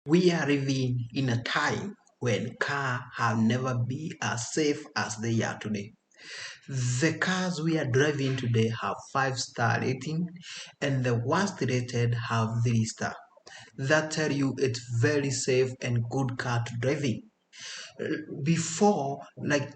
We are living in a time when cars have never been as safe as they are today. The cars we are driving today have 5-star rating, and the worst rated have 3-star. That tell you it's very safe and good car to drive in. Before, like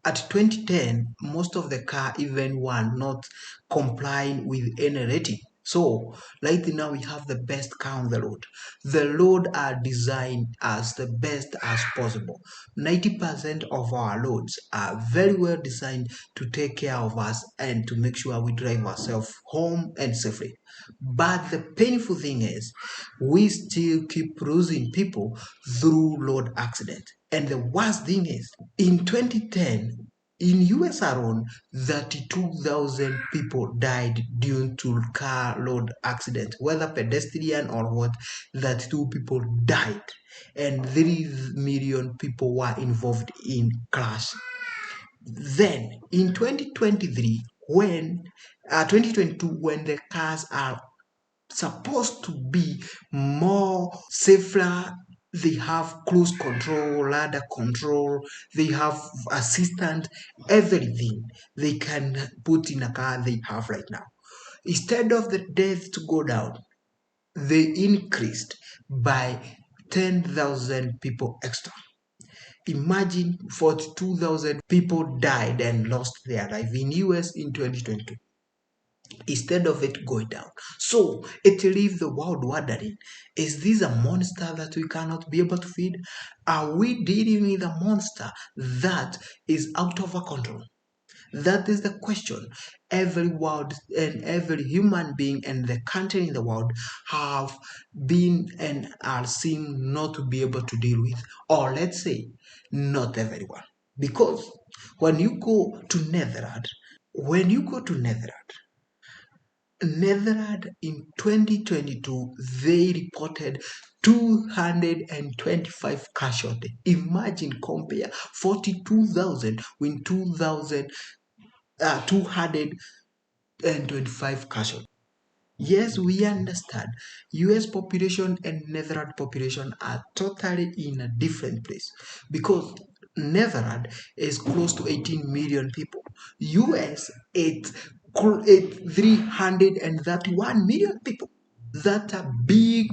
at 2010, most of the car even were not complying with any rating. So right now we have the best car on the road. The road are designed as the best as possible. 90% of our roads are very well designed to take care of us and to make sure we drive ourselves home and safely. But the painful thing is, we still keep losing people through road accident. And the worst thing is, in 2010, in US alone, 32,000 people died due to car road accident, whether pedestrian or what. 32 people died, and 3 million people were involved in crash. Then in 2023, when 2022, when the cars are supposed to be more safer, they have cruise control, radar control, they have assistant, everything they can put in a car they have right now. Instead of the death to go down, they increased by 10,000 people extra. Imagine 42,000 people died and lost their life in US in 2022 instead of it going down. So it leaves the world wondering, is this a monster that we cannot be able to feed? Are we dealing with a monster that is out of our control? That is the question every world and every human being and the country in the world have been and are seen not to be able to deal with. Or let's say, not everyone. Because when you go to Netherlands in 2022, they reported 225 casualties. Imagine, compare 42,000 with 225 casualties. Yes, we understand US population and Netherlands population are totally in a different place because Netherlands is close to 18 million people. US it's 331 million people. That's a big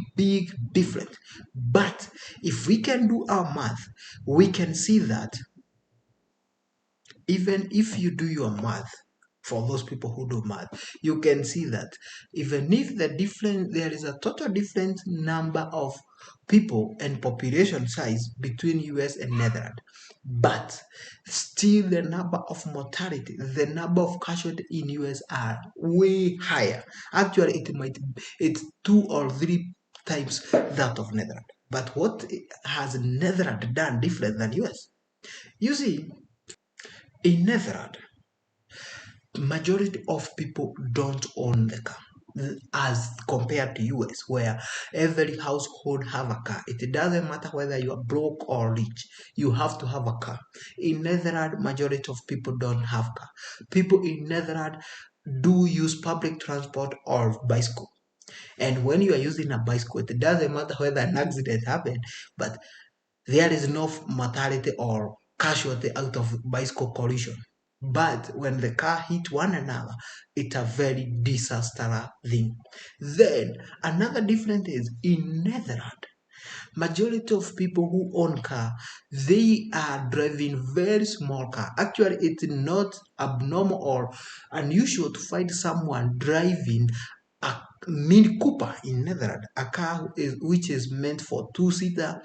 difference. But if we can do our math, we can see that even if you do your math, for those people who do math, you can see that even if there is a total different number of people and population size between US and Netherlands, but still the number of mortality, the number of casualties in US are way higher. Actually, it's 2 or 3 times that of Netherlands. But what has Netherlands done different than US? You see, in Netherlands, majority of people don't own the car as compared to US, where every household have a car. It doesn't matter whether you are broke or rich, you have to have a car. In Netherlands, majority of people don't have car. People in Netherlands do use public transport or bicycle. And when you are using a bicycle, it doesn't matter whether an accident happened, but there is no mortality or casualty out of bicycle collision. But when the car hit one another, it's a very disastrous thing. Then another difference is in Netherlands, majority of people who own car, they are driving very small car. Actually, it's not abnormal or unusual to find someone driving a Mini Cooper in Netherlands, a car which is meant for two-seater.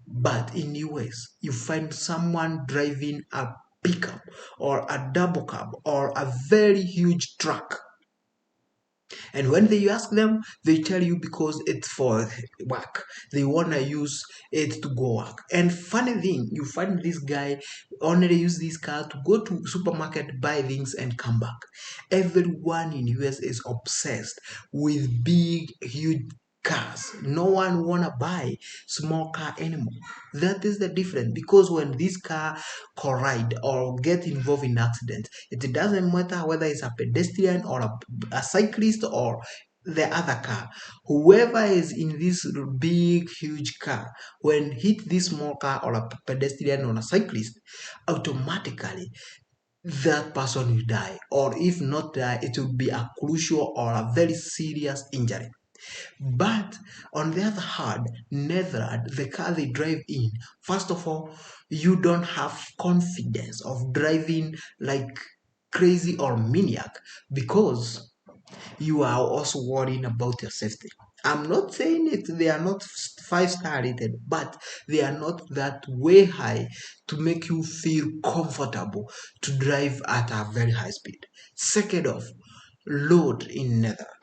But in US, you find someone driving a pickup or a double cab or a very huge truck. And when they ask them, they tell you because it's for work. They want to use it to go work. And funny thing, you find this guy only use this car to go to supermarket, buy things, and come back. Everyone in US is obsessed with big, huge cars. No one wanna buy small car anymore. That is the difference, because when this car collide or get involved in accident, it doesn't matter whether it's a pedestrian or a cyclist or the other car. Whoever is in this big, huge car, when hit this small car or a pedestrian or a cyclist, automatically that person will die, or if not die, it will be a crucial or a very serious injury. But on the other hand, Netherlands, the car they drive in, first of all, you don't have confidence of driving like crazy or maniac because you are also worrying about your safety. I'm not saying it, they are not five-star rated, but they are not that way high to make you feel comfortable to drive at a very high speed. Second off, load in Netherlands.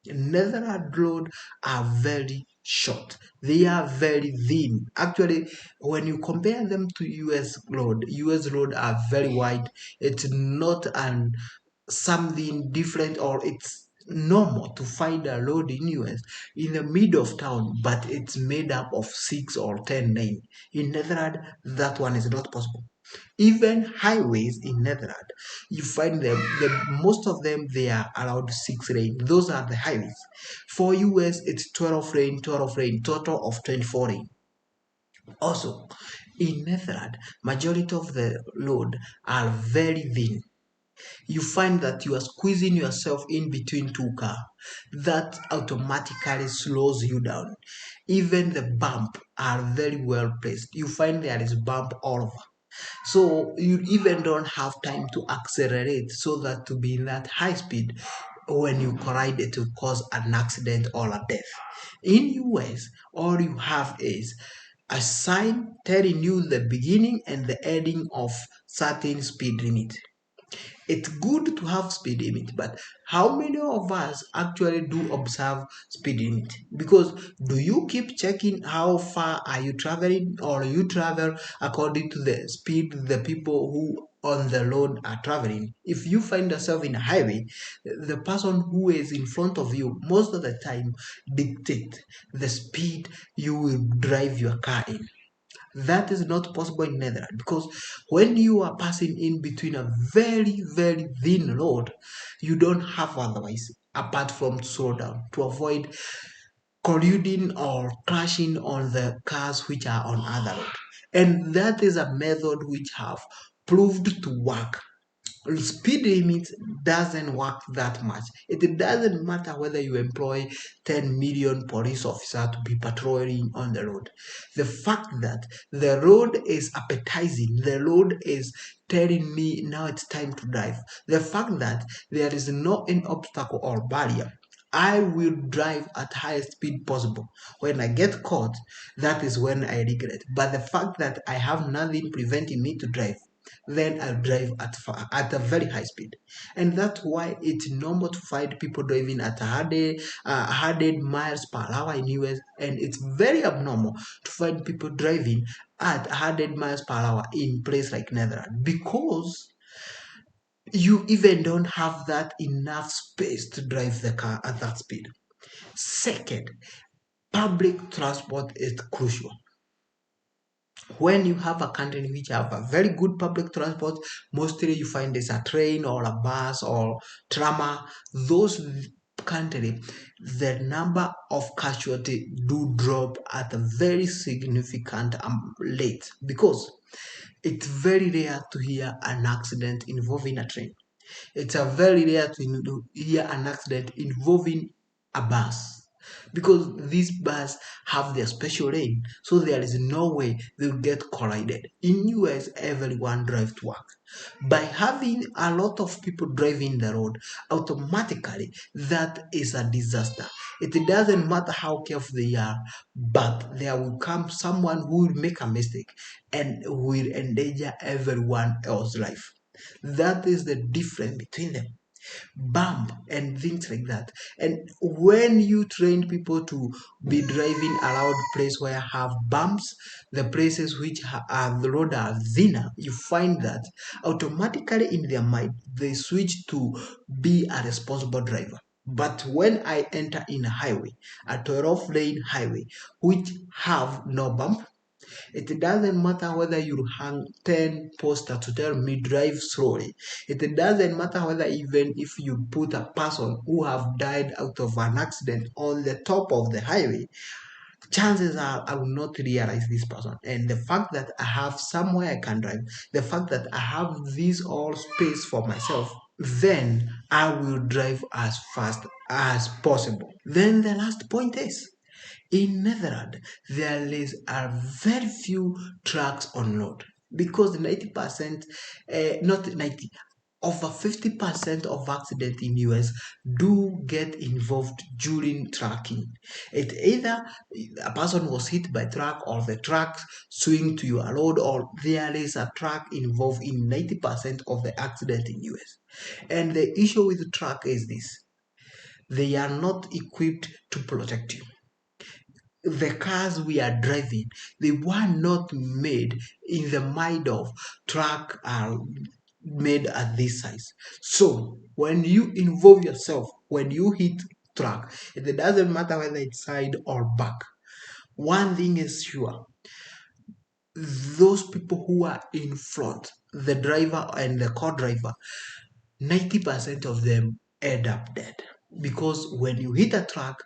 Netherlands road are very short. They are very thin. Actually, when you compare them to US road are very wide. It's not an something different, or it's normal to find a road in US in the middle of town, but it's made up of 6 or 10 lane. In Netherlands, that one is not possible. Even highways in Netherlands, you find them, most of them, they are around 6 lane. Those are the highways. For US, it's 12 lane, total of 24 lane. Also, in Netherlands, majority of the road are very thin. You find that you are squeezing yourself in between two cars. That automatically slows you down. Even the bump are very well placed. You find there is bump all over. So you even don't have time to accelerate so that to be in that high speed when you collide it will cause an accident or a death. In US, all you have is a sign telling you the beginning and the ending of certain speed limit. It's good to have speed limit, but how many of us actually do observe speed limit? Because do you keep checking how far are you traveling, or you travel according to the speed the people who on the road are traveling? If you find yourself in a highway, the person who is in front of you most of the time dictate the speed you will drive your car in. That is not possible in Netherlands, because when you are passing in between a very, very thin road, you don't have otherwise apart from to slow down to avoid colliding or crashing on the cars which are on other road. And that is a method which have proved to work. Speed limit doesn't work that much. It doesn't matter whether you employ 10 million police officers to be patrolling on the road. The fact that the road is appetizing, the road is telling me now it's time to drive. The fact that there is no any obstacle or barrier, I will drive at highest speed possible. When I get caught, that is when I regret. But the fact that I have nothing preventing me to drive, then I'll drive at a very high speed. And that's why it's normal to find people driving at 100 miles per hour in US, and it's very abnormal to find people driving at 100 miles per hour in place like Netherlands, because you even don't have that enough space to drive the car at that speed. Second, public transport is crucial. When you have a country which have a very good public transport, mostly you find it's a train or a bus or trammer. Those country, the number of casualty do drop at a very significant rate, because it's very rare to hear an accident involving a train. It's a very rare to hear an accident involving a bus, because these bus have their special lane, so there is no way they'll get collided. In US, everyone drive to work. By having a lot of people driving the road, automatically that is a disaster. It doesn't matter how careful they are, but there will come someone who will make a mistake and will endanger everyone else's life. That is the difference between them. Bump and things like that. And when you train people to be driving around place where have bumps, the places which are the road are thinner, you find that automatically in their mind they switch to be a responsible driver. But when I enter in a highway, a 12 lane highway, which have no bump, It doesn't matter whether you hang 10 posters to tell me drive slowly. It doesn't matter whether even if you put a person who have died out of an accident on the top of the highway, chances are I will not realize this person. And the fact that I have somewhere I can drive, the fact that I have this all space for myself, then I will drive as fast as possible. Then the last point is, in Netherlands, there is a very few trucks on road because 90%, not 90, over 50% of accidents in US do get involved during trucking. It either a person was hit by truck or the truck swing to your road or there is a truck involved in 90% of the accident in US. And the issue with the truck is this: they are not equipped to protect you. The cars we are driving, they were not made in the mind of truck are made at this size. So when you involve yourself, when you hit truck, it doesn't matter whether it's side or back. One thing is sure, those people who are in front, the driver and the co-driver, 90% of them end up dead. Because when you hit a truck,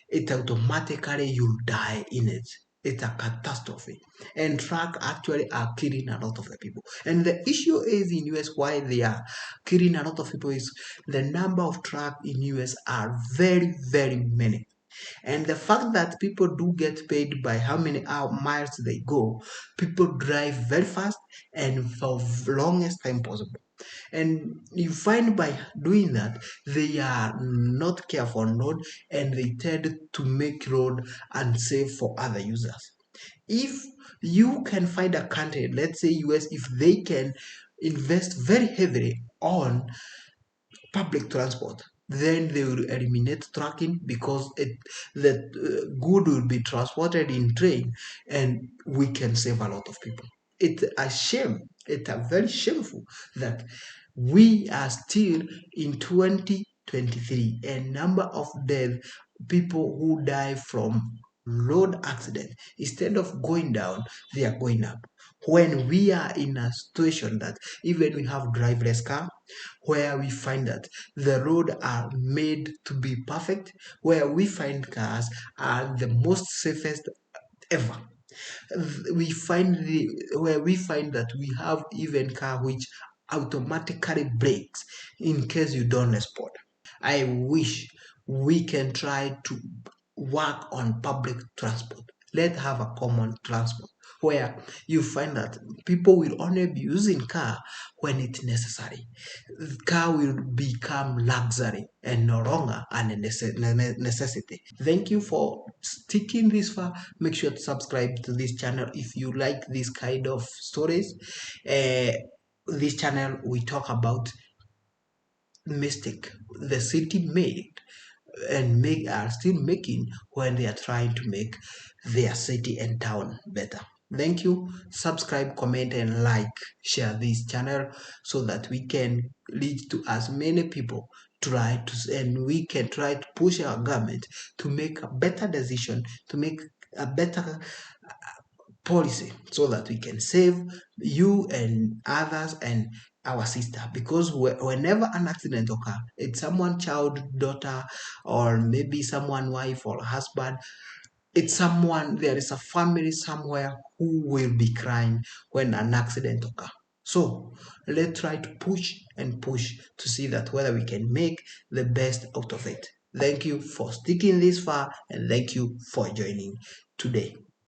it automatically you'll die in it. It's a catastrophe. And truck actually are killing a lot of the people. And the issue is in US why they are killing a lot of people is the number of truck in US are very, very many. And the fact that people do get paid by how many miles they go, people drive very fast and for longest time possible. And you find by doing that, they are not careful on road and they tend to make road unsafe for other users. If you can find a country, let's say US, if they can invest very heavily on public transport, then they will eliminate trucking because the good will be transported in train and we can save a lot of people. It's a shame, it's a very shameful that we are still in 2023 and number of death people who die from road accident, instead of going down, they are going up. When we are in a situation that even we have driverless car, where we find that the road are made to be perfect, where we find cars are the most safest ever. Where we find that we have even car which automatically brakes in case you don't respond. I wish we can try to work on public transport. Let's have a common transport where you find that people will only be using car when it's necessary. Car will become luxury and no longer a necessity. Thank you for sticking this far. Make sure to subscribe to this channel if you like this kind of stories. This channel we talk about mistake the city made and are still making when they are trying to make their city and town better. Thank you. Subscribe, comment, and like, share this channel so that we can lead to as many people and we can try to push our government to make a better decision, to make a better policy so that we can save you and others and our sister, because whenever an accident occurs, it's someone child, daughter, or maybe someone wife or husband, it's someone, there is a family somewhere who will be crying when an accident occurs. So let's try to push and push to see that whether we can make the best out of it. Thank you for sticking this far and thank you for joining today.